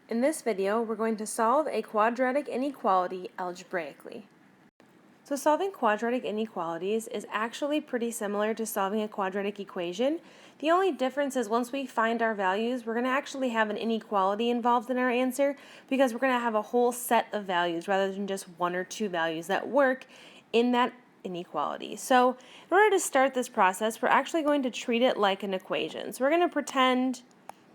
In this video, we're going to solve a quadratic inequality algebraically. So solving quadratic inequalities is actually pretty similar to solving a quadratic equation. The only difference is once we find our values, we're going to actually have an inequality involved in our answer because we're going to have a whole set of values rather than just one or two values that work in that inequality. So in order to start this process, we're actually going to treat it like an equation. So we're going to pretend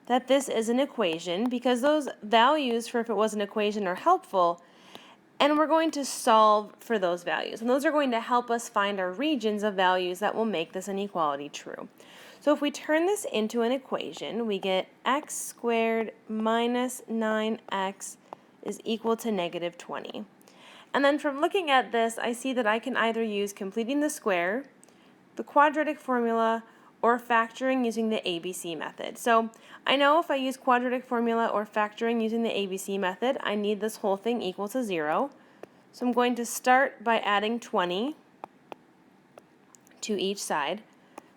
that this is an equation because those values for if it was an equation are helpful, and we're going to solve for those values. And those are going to help us find our regions of values that will make this inequality true. So if we turn this into an equation, we get x squared minus 9x is equal to negative 20. And then from looking at this, I see that I can either use completing the square, the quadratic formula, or factoring using the ABC method. So I know if I use quadratic formula or factoring using the ABC method, I need this whole thing equal to 0. So I'm going to start by adding 20 to each side.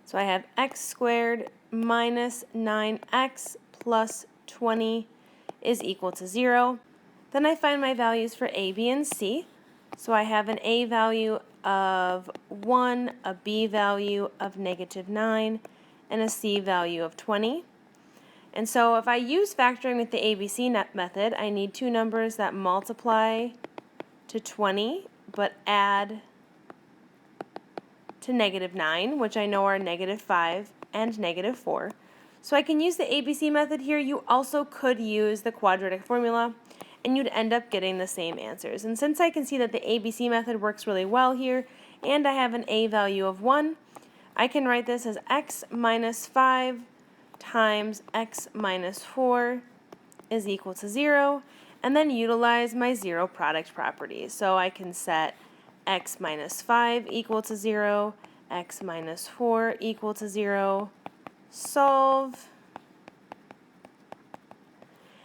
So I have x squared minus 9x plus 20 is equal to 0. Then I find my values for a, b, and c. So I have an a value of 1, a b value of negative 9, and a c value of 20. And so if I use factoring with the ABC method, I need two numbers that multiply to 20 but add to negative 9, which I know are negative 5 and negative 4. So I can use the ABC method here. You also could use the quadratic formula, and you'd end up getting the same answers. And since I can see that the ABC method works really well here, and I have an a value of 1, I can write this as x minus 5 times x minus 4 is equal to 0, and then utilize my zero product property. So I can set x minus 5 equal to 0, x minus 4 equal to 0, solve,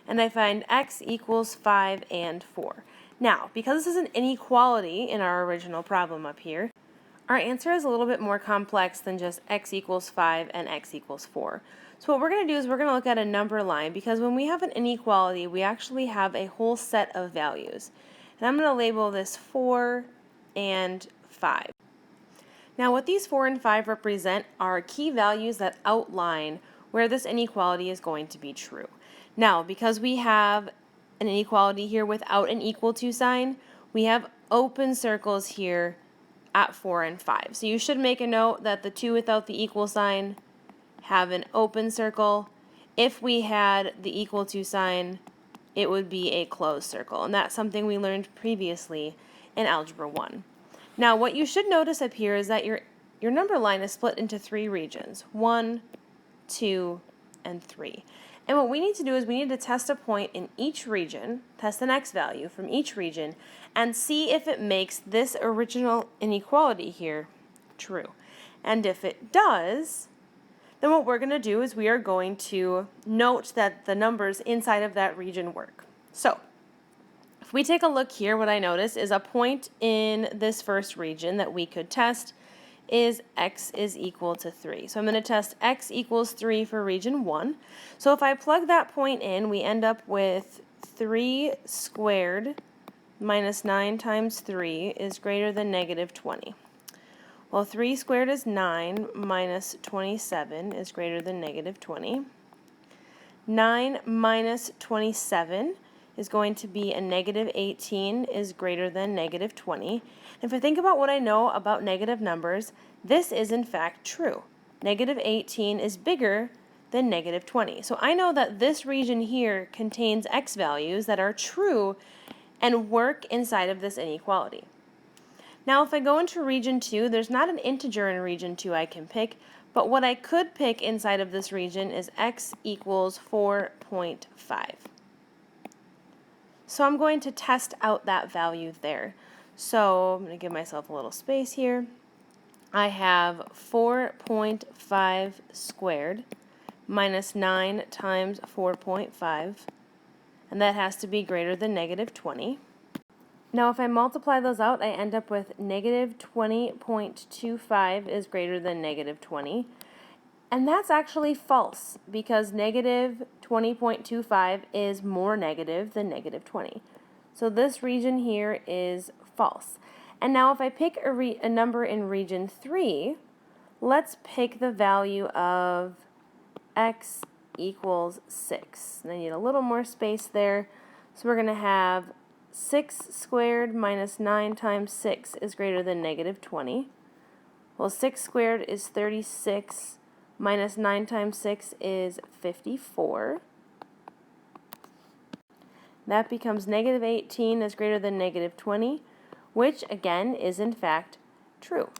and I find x equals 5 and 4. Now, because this is an inequality in our original problem up here, our answer is a little bit more complex than just x equals 5 and x equals 4. So what we're going to do is we're going to look at a number line, because when we have an inequality, we actually have a whole set of values. And I'm going to label this 4 and 5. Now what these 4 and 5 represent are key values that outline where this inequality is going to be true. Now, because we have an inequality here without an equal to sign, we have open circles here at 4 and 5. So you should make a note that the two without the equal sign have an open circle. If we had the equal to sign, it would be a closed circle, and that's something we learned previously in Algebra 1. Now what you should notice up here is that your number line is split into 3 regions, 1, 2, and 3. And what we need to do is we need to test a point in each region, test an x value from each region, and see if it makes this original inequality here true. And if it does, then what we're going to do is we are going to note that the numbers inside of that region work. So if we take a look here, what I notice is a point in this first region that we could test is x is equal to 3. So I'm going to test x equals 3 for region 1. So if I plug that point in, we end up with 3 squared minus 9 times 3 is greater than negative 20. Well, 3 squared is 9 minus 27 is greater than negative 20. 9 minus 27 is going to be a negative 18 is greater than negative 20. If I think about what I know about negative numbers, this is in fact true. Negative 18 is bigger than negative 20. So I know that this region here contains x values that are true and work inside of this inequality. Now if I go into region 2, there's not an integer in region 2 I can pick, but what I could pick inside of this region is x equals 4.5. So I'm going to test out that value there. So I'm going to give myself a little space here. I have 4.5 squared minus 9 times 4.5, and that has to be greater than negative 20. Now if I multiply those out, I end up with negative 20.25 is greater than negative 20. And that's actually false, because negative 20.25 is more negative than negative 20. So this region here is false. And now if I pick a number in region 3, let's pick the value of x equals 6. And I need a little more space there. So we're going to have 6 squared minus 9 times 6 is greater than negative 20. Well, 6 squared is 36, minus 9 times 6 is 54. That becomes negative 18 is greater than negative 20, which again is in fact true.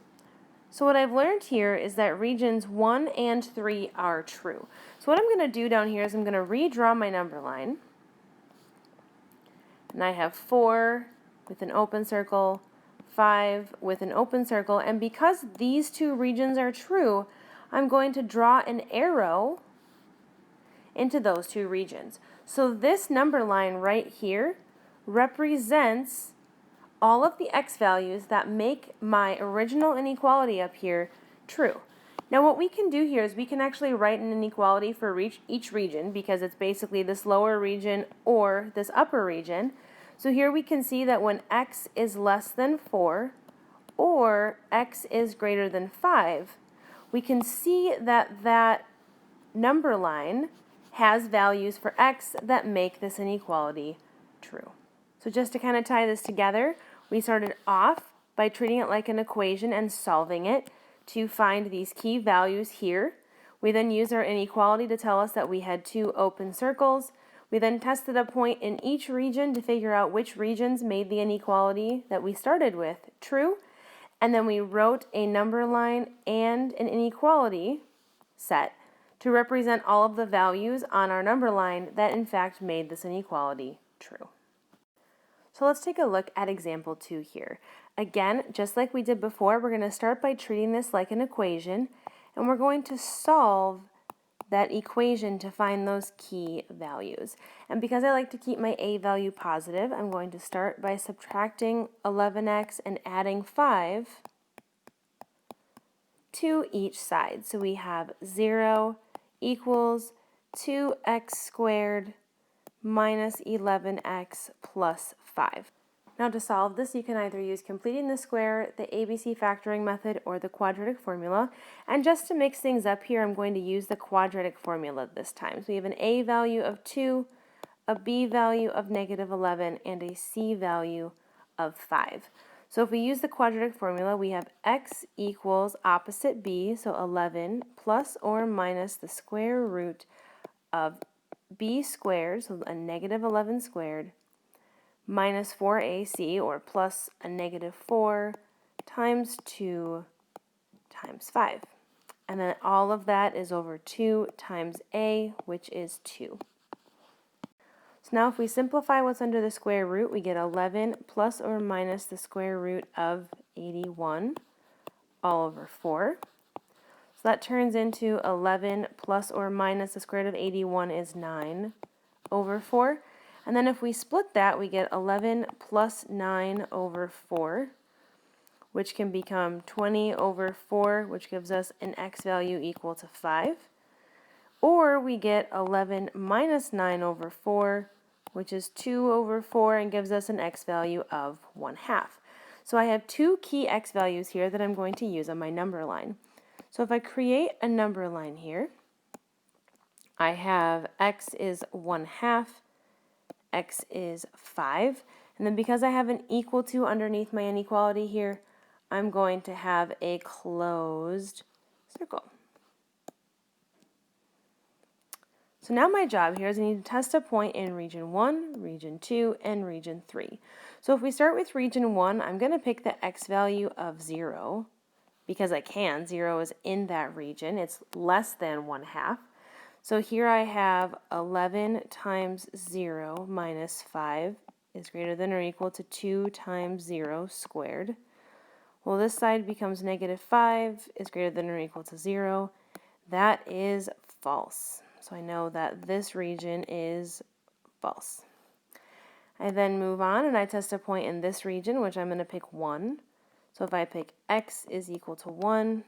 So what I've learned here is that regions 1 and 3 are true. So what I'm going to do down here is I'm going to redraw my number line. And I have 4 with an open circle, 5 with an open circle, and because these two regions are true, I'm going to draw an arrow into those two regions. So this number line right here represents all of the x values that make my original inequality up here true. Now what we can do here is we can actually write an inequality for each region because it's basically this lower region or this upper region. So here we can see that when x is less than 4 or x is greater than 5, we can see that that number line has values for x that make this inequality true. So just to kind of tie this together, we started off by treating it like an equation and solving it to find these key values here. We then used our inequality to tell us that we had two open circles. We then tested a point in each region to figure out which regions made the inequality that we started with true. And then we wrote a number line and an inequality set to represent all of the values on our number line that in fact made this inequality true. So let's take a look at example 2 here. Again, just like we did before, we're going to start by treating this like an equation, and we're going to solve that equation to find those key values. And because I like to keep my a value positive, I'm going to start by subtracting 11x and adding 5 to each side. So we have 0 equals 2x squared minus 11x plus 5. Now to solve this, you can either use completing the square, the ABC factoring method, or the quadratic formula. And just to mix things up here, I'm going to use the quadratic formula this time. So we have an a value of 2, a b value of negative 11, and a c value of 5. So if we use the quadratic formula, we have x equals opposite b, so 11, plus or minus the square root of b squared, so a negative 11 squared, minus 4ac, or plus a negative 4, times 2 times 5. And then all of that is over 2 times a, which is 2. So now if we simplify what's under the square root, we get 11 plus or minus the square root of 81 all over 4. So that turns into 11 plus or minus the square root of 81 is 9 over 4. And then if we split that, we get 11 plus 9 over 4, which can become 20 over 4, which gives us an x value equal to 5. Or we get 11 minus 9 over 4, which is 2 over 4, and gives us an x value of 1/2. So I have two key x values here that I'm going to use on my number line. So if I create a number line here, I have x is 1/2, x is 5, and then because I have an equal to underneath my inequality here, I'm going to have a closed circle. So now my job here is I need to test a point in region 1, region 2, and region 3. So if we start with region 1, I'm going to pick the x value of 0, because I can. 0 is in that region. It's less than 1/2. So here I have 11 times 0 minus 5 is greater than or equal to 2 times 0 squared. Well, this side becomes negative 5 is greater than or equal to 0. That is false. So I know that this region is false. I then move on and I test a point in this region, which I'm going to pick 1. So if I pick x is equal to 1,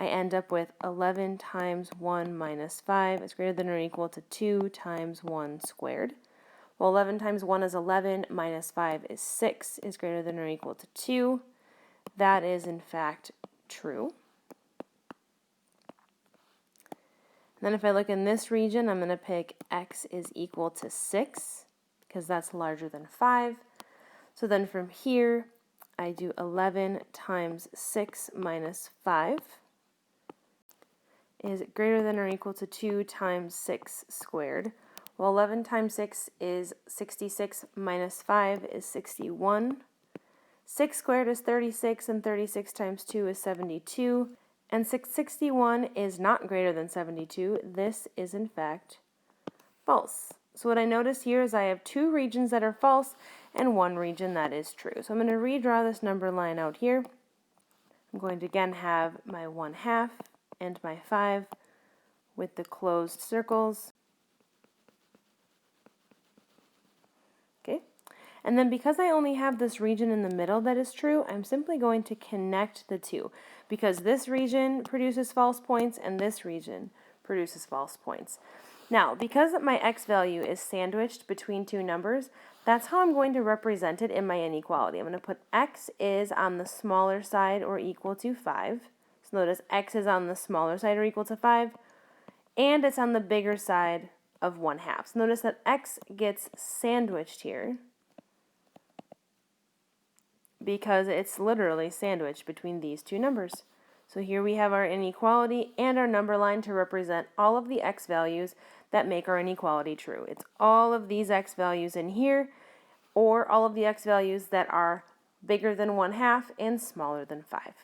I end up with 11 times 1 minus 5 is greater than or equal to 2 times 1 squared. Well, 11 times 1 is 11, minus 5 is 6, is greater than or equal to 2. That is, in fact, true. And then if I look in this region, I'm going to pick x is equal to 6, because that's larger than 5. So then from here, I do 11 times 6 minus 5 is greater than or equal to 2 times 6 squared. Well, 11 times 6 is 66 minus 5 is 61. 6 squared is 36, and 36 times 2 is 72. And 661 is not greater than 72. This is, in fact, false. So what I notice here is I have two regions that are false and one region that is true. So I'm going to redraw this number line out here. I'm going to again have my 1/2 and my 5 with the closed circles. Okay, and then because I only have this region in the middle that is true, I'm simply going to connect the two, because this region produces false points and this region produces false points. Now, because my x value is sandwiched between two numbers, that's how I'm going to represent it in my inequality. I'm going to put x is on the smaller side or equal to 5. So notice x is on the smaller side or equal to 5, and it's on the bigger side of 1/2. So notice that x gets sandwiched here because it's literally sandwiched between these two numbers. So here we have our inequality and our number line to represent all of the x values that make our inequality true. It's all of these x values in here, or all of the x values that are bigger than 1/2 and smaller than 5.